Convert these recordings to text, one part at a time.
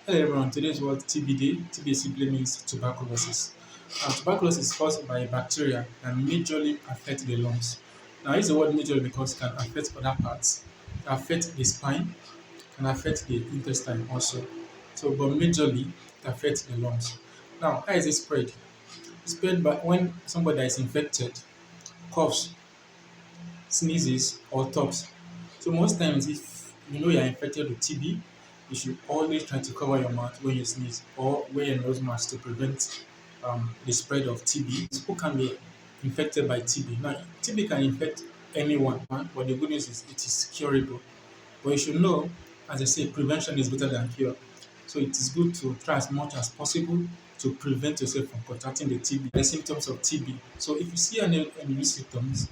Hello everyone, today's word TBD. TB simply means tuberculosis. Tuberculosis is caused by a bacteria that majorly affect the lungs. Now, I use the word majorly because it can affect other parts, can affect the spine, can affect the intestine also. So, but majorly it affects the lungs. Now, how is it spread? It's spread by when somebody is infected, coughs, sneezes, or talks. So most times, if you know you're infected with TB, you should always try to cover your mouth when you sneeze or wear a nose mask to prevent the spread of TB. People can be infected by TB. Now, TB can infect anyone, but the good news is it is curable. But you should know, as I say, prevention is better than cure. So it is good to try as much as possible to prevent yourself from contracting the TB, the symptoms of TB. So if you see any symptoms,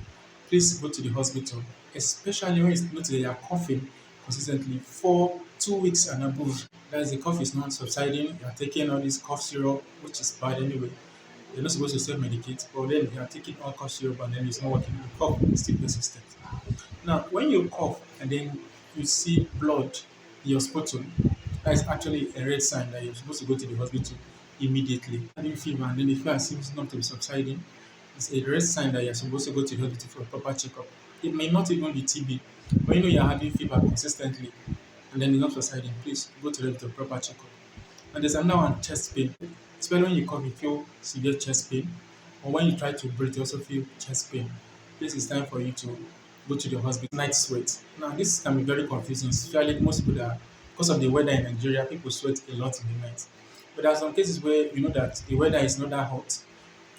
please go to the hospital, especially when you notice that you are coughing consistently for 2 weeks and above. That is, the cough is not subsiding, you are taking all this cough syrup, which is bad anyway. You're not supposed to self medicate, but then you are taking all cough syrup and then it's not working, the cough is still persistent. Now, when you cough and then you see blood in your sputum, that is actually a red sign that you're supposed to go to the hospital immediately. Having fever and then the fever seems not to be subsiding, it's a red sign that you're supposed to go to the hospital for a proper checkup. It may not even be TB. When you know you're having fever consistently and then it's not subsiding, please go to the hospital for a proper checkup. And there's another one, chest pain. Especially when you cough, you feel severe chest pain, or when you try to breathe, you also feel chest pain. This is time for you to go to the hospital. Night sweat. Now, this can be very confusing, especially most people that, because of the weather in Nigeria, people sweat a lot in the night. But there are some cases where you know that the weather is not that hot.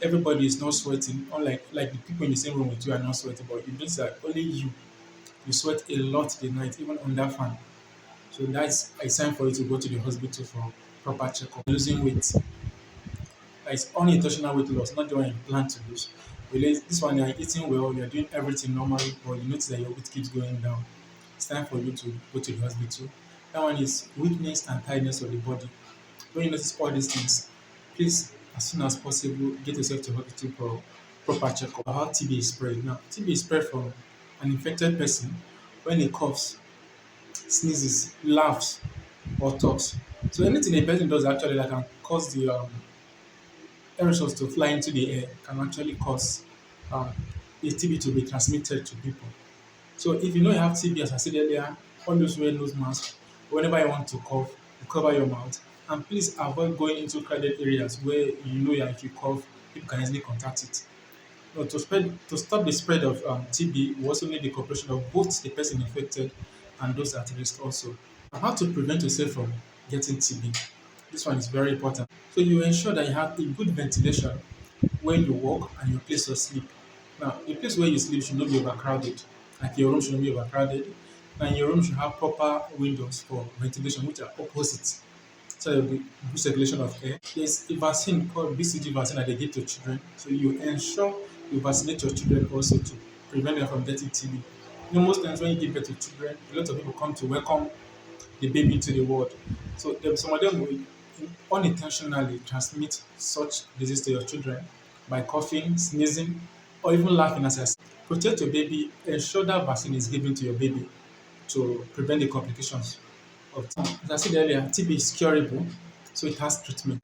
Everybody is not sweating, unlike like the people in the same room with you are not sweating, but it means that only you sweat a lot in the night, even under fan. So that's a sign for you to go to the hospital for proper checkup. Losing weight. That is unintentional weight loss, not the one you plan to lose. This one, you're eating well, you're doing everything normally, but you notice that your weight keeps going down. It's time for you to go to the hospital. That one is weakness and tiredness of the body. When you notice all these things, please, as soon as possible, get yourself to hospital for proper checkup. How TB is spread. Now, TB is spread from an infected person when he coughs, sneezes, laughs, or talks. So anything a person does actually that can cause the aerosols to fly into the air can actually cause um, the TB to be transmitted to people. So if you know you have TB, as I said earlier, always wear nose mask. Whenever you want to cough, you cover your mouth. And please avoid going into crowded areas where you know that if you cough, people can easily contact it. Now, to stop the spread of TB, we also need the cooperation of both the person infected and those at risk also. And how to prevent yourself from getting TB? This one is very important. So you ensure that you have a good ventilation when you walk and your place of sleep. Now, the place where you sleep should not be overcrowded. Like your room should not be overcrowded. And your room should have proper windows for ventilation, which are opposite. So there will be good circulation of air. There's a vaccine called BCG vaccine that they give to children. So you ensure you vaccinate your children also to prevent them from getting TB. You know, most times when you give birth to children, a lot of people come to welcome the baby into the world. So some of them will unintentionally transmit such disease to your children by coughing, sneezing, or even laughing as I said. Protect your baby, ensure that vaccine is given to your baby to prevent the complications of TB. As I said earlier, TB is curable, so it has treatment.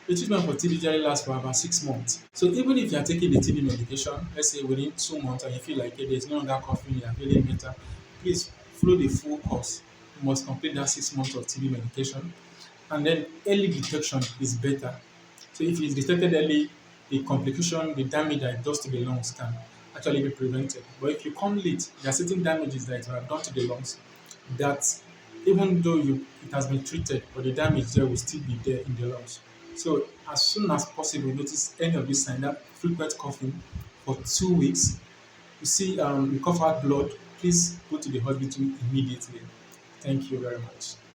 The treatment for TB generally lasts for about 6 months. So even if you are taking the TB medication, let's say within 2 months, and you feel like there's no longer coughing, you are feeling better, please follow the full course. You must complete that 6 months of TB medication. And then early detection is better. So if it's detected early, the complication, the damage that it does to the lungs can actually be prevented. But if you come late, there are certain damages that it have done to the lungs that even though it has been treated, but the damage there will still be there in the lungs. So as soon as possible, notice any of these signs, that frequent coughing for 2 weeks, you see you cough out blood, please go to the hospital immediately. Thank you very much.